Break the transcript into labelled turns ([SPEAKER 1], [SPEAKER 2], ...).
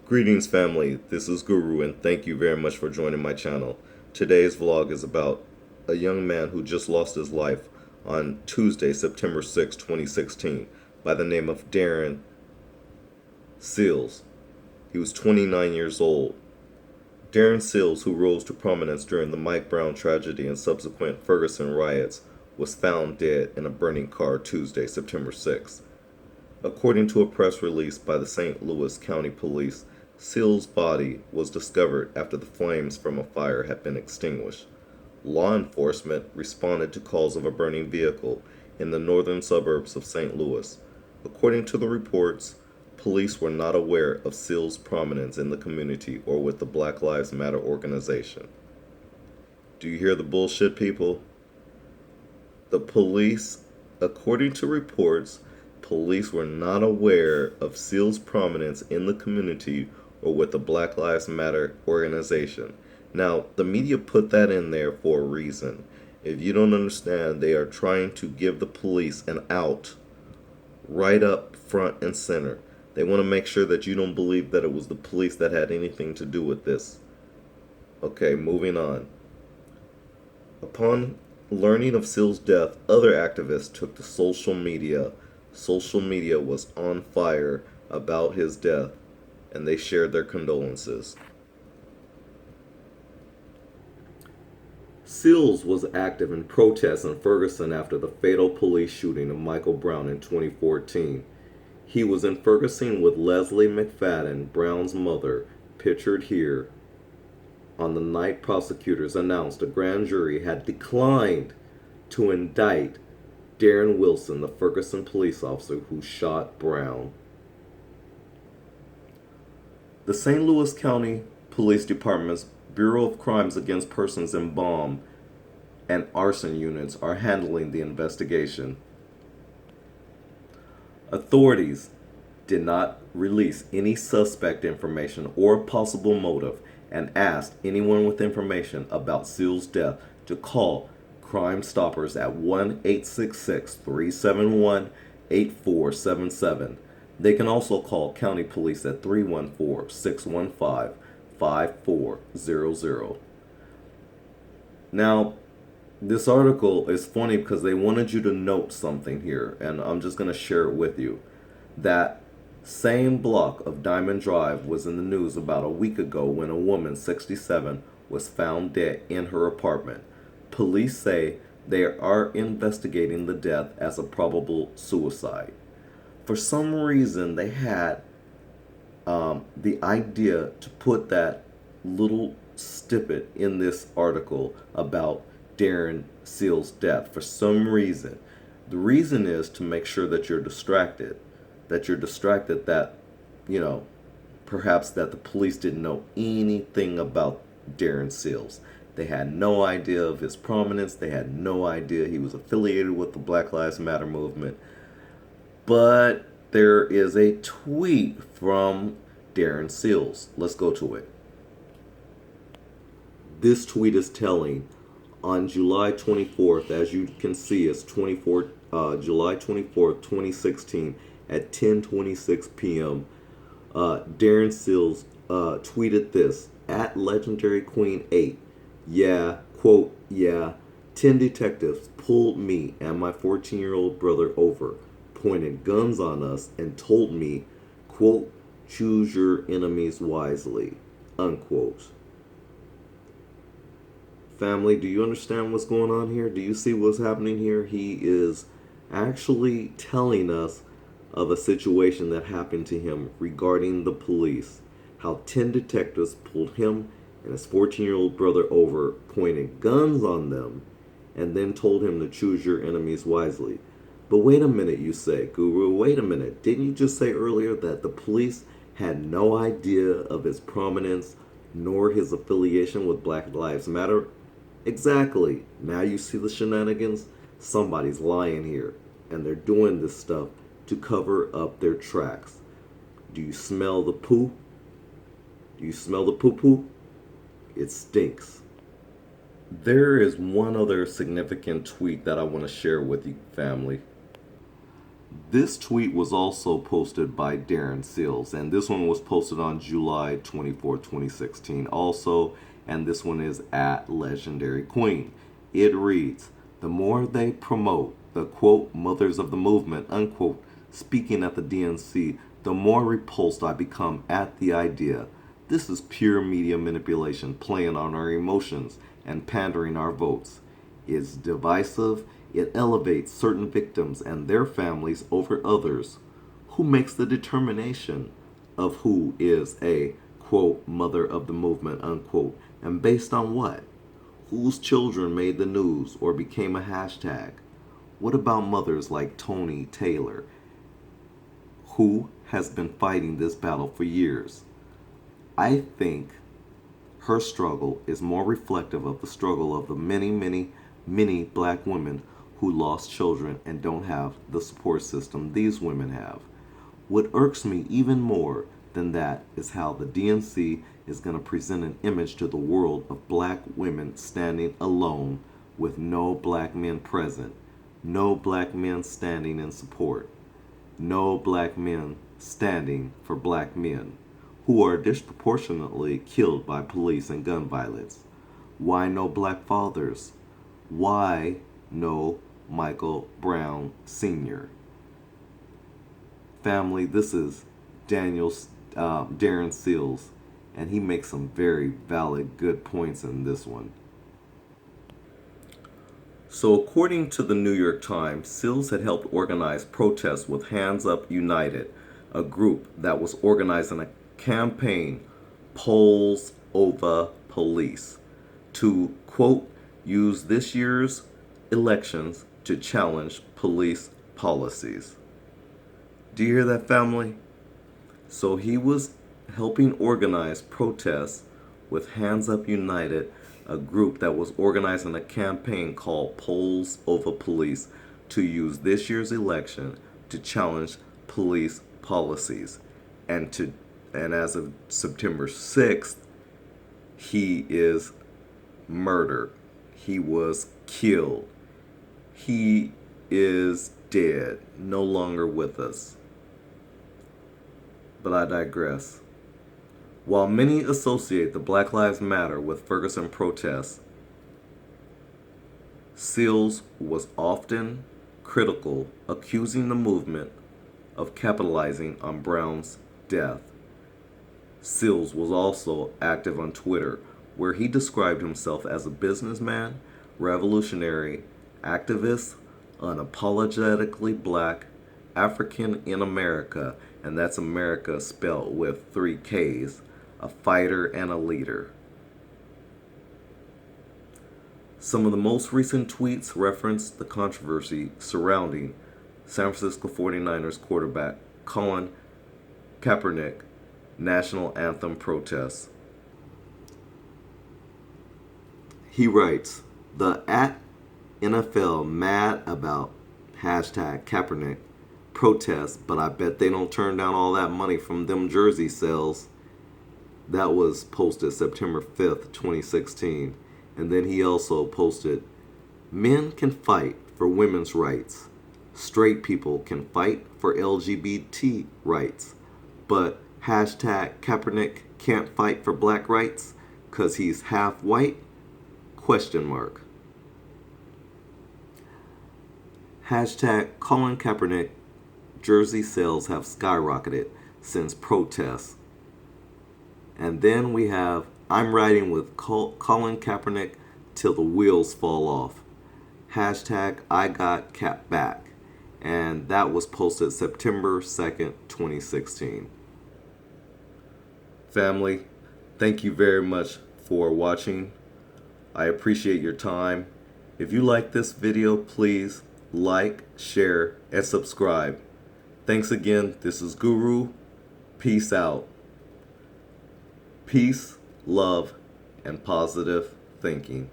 [SPEAKER 1] Greetings family, this is Guru and thank you very much for joining my channel. Today's vlog is about a young man who just lost his life on Tuesday, September 6, 2016 by the name of Darren Seals. He was 29 years old. Darren Seals, who rose to prominence during the Mike Brown tragedy and subsequent Ferguson riots, was found dead in a burning car Tuesday, September 6. According to a press release by the St. Louis County Police, Seals' body was discovered after the flames from a fire had been extinguished. Law enforcement responded to calls of a burning vehicle in the northern suburbs of St. Louis. According to the reports, police were not aware of Seals' prominence in the community or with the Black Lives Matter organization. Do you hear the bullshit, people? The police, according to reports, police were not aware of Seals' prominence in the community or with the Black Lives Matter organization. Now, the media put that in there for a reason. If you don't understand, they are trying to give the police an out right up front and center. They want to make sure that you don't believe that it was the police that had anything to do with this. Okay, moving on. Upon learning of Seals' death, other activists took to social media. Social media was on fire about his death, and they shared their condolences. Seals was active in protests in Ferguson after the fatal police shooting of Michael Brown in 2014. He was in Ferguson with Leslie McFadden, Brown's mother, pictured here. On the night prosecutors announced a grand jury had declined to indict Darren Wilson, the Ferguson police officer who shot Brown. The St. Louis County Police Department's Bureau of Crimes Against Persons and Bomb and Arson units are handling the investigation. Authorities did not release any suspect information or possible motive and asked anyone with information about Seals' death to call Crime Stoppers at 1-866-371-8477. They can also call County Police at 314-615-5400. Now, this article is funny because they wanted you to note something here, and I'm just going to share it with you. That same block of Diamond Drive was in the news about a week ago when a woman, 67, was found dead in her apartment. Police say they are investigating the death as a probable suicide. For some reason, they had the idea to put that little snippet in this article about Darren Seals' death. For some reason. The reason is to make sure that you're distracted. That perhaps that the police didn't know anything about Darren Seals. They had no idea of his prominence. They had no idea he was affiliated with the Black Lives Matter movement. But there is a tweet from Darren Seals. Let's go to it. This tweet is telling. On July 24th, as you can see, it's July 24th, 2016 at 10:26 p.m. Darren Seals tweeted this, at Legendary Queen 8. Yeah, quote, yeah, 10 detectives pulled me and my 14-year-old brother over, pointed guns on us, and told me, quote, choose your enemies wisely, unquote. Family, do you understand what's going on here? Do you see what's happening here? He is actually telling us of a situation that happened to him regarding the police. How 10 detectives pulled him and his 14-year-old brother over, pointed guns on them, and then told him to choose your enemies wisely. But wait a minute, you say, Guru, wait a minute. Didn't you just say earlier that the police had no idea of his prominence nor his affiliation with Black Lives Matter? Exactly. Now you see the shenanigans? Somebody's lying here, and they're doing this stuff to cover up their tracks. Do you smell the poo? Do you smell the poo-poo? It stinks. There is one other significant tweet that I want to share with you, family. This tweet was also posted by Darren Seals, and this one was posted on July 24, 2016 also, and this one is at Legendary Queen. It reads, "The more they promote the quote mothers of the movement unquote speaking at the DNC, the more repulsed I become at the idea. This is pure media manipulation, playing on our emotions and pandering our votes. It's divisive. It elevates certain victims and their families over others. Who makes the determination of who is a, quote, mother of the movement, unquote, and based on what? Whose children made the news or became a hashtag? What about mothers like Tony Taylor, who has been fighting this battle for years? I think her struggle is more reflective of the struggle of the many black women who lost children and don't have the support system these women have. What irks me even more than that is how the DNC is going to present an image to the world of black women standing alone with no black men present, no black men standing in support, no black men standing for black men who are disproportionately killed by police and gun violence. Why no black fathers? Why no Michael Brown Sr.? Family, this is Darren Seals, and he makes some very valid, good points in this one. So according to the New York Times, Seals had helped organize protests with Hands Up United, a group that was organizing a campaign, Polls Over Police, to, quote, use this year's elections to challenge police policies. Do you hear that, family? So he was helping organize protests with Hands Up United, a group that was organizing a campaign called Polls Over Police to use this year's election to challenge police policies. And as of September 6th, he is murdered. He was killed. He is dead, no longer with us. But I digress. While many associate the Black Lives Matter with Ferguson protests, Seals was often critical, accusing the movement of capitalizing on Brown's death. Seals was also active on Twitter, where he described himself as a businessman, revolutionary, activist, unapologetically black, African in America, and that's America spelled with 3 Ks, a fighter and a leader. Some of the most recent tweets reference the controversy surrounding San Francisco 49ers quarterback Colin Kaepernick national anthem protests. He writes, the at NFL mad about hashtag Kaepernick protests, but I bet they don't turn down all that money from them jersey sales. That was posted September 5th, 2016. And then he also posted, men can fight for women's rights. Straight people can fight for LGBT rights. But hashtag Kaepernick can't fight for black rights because he's half white? Question mark. Hashtag Colin Kaepernick jersey sales have skyrocketed since protests. And then we have, I'm riding with Colin Kaepernick till the wheels fall off. Hashtag I got Cap back. And that was posted September 2nd, 2016. Family, thank you very much for watching. I appreciate your time. If you like this video, please like, share, and subscribe. Thanks again. This is Guru. Peace out. Peace, love, and positive thinking.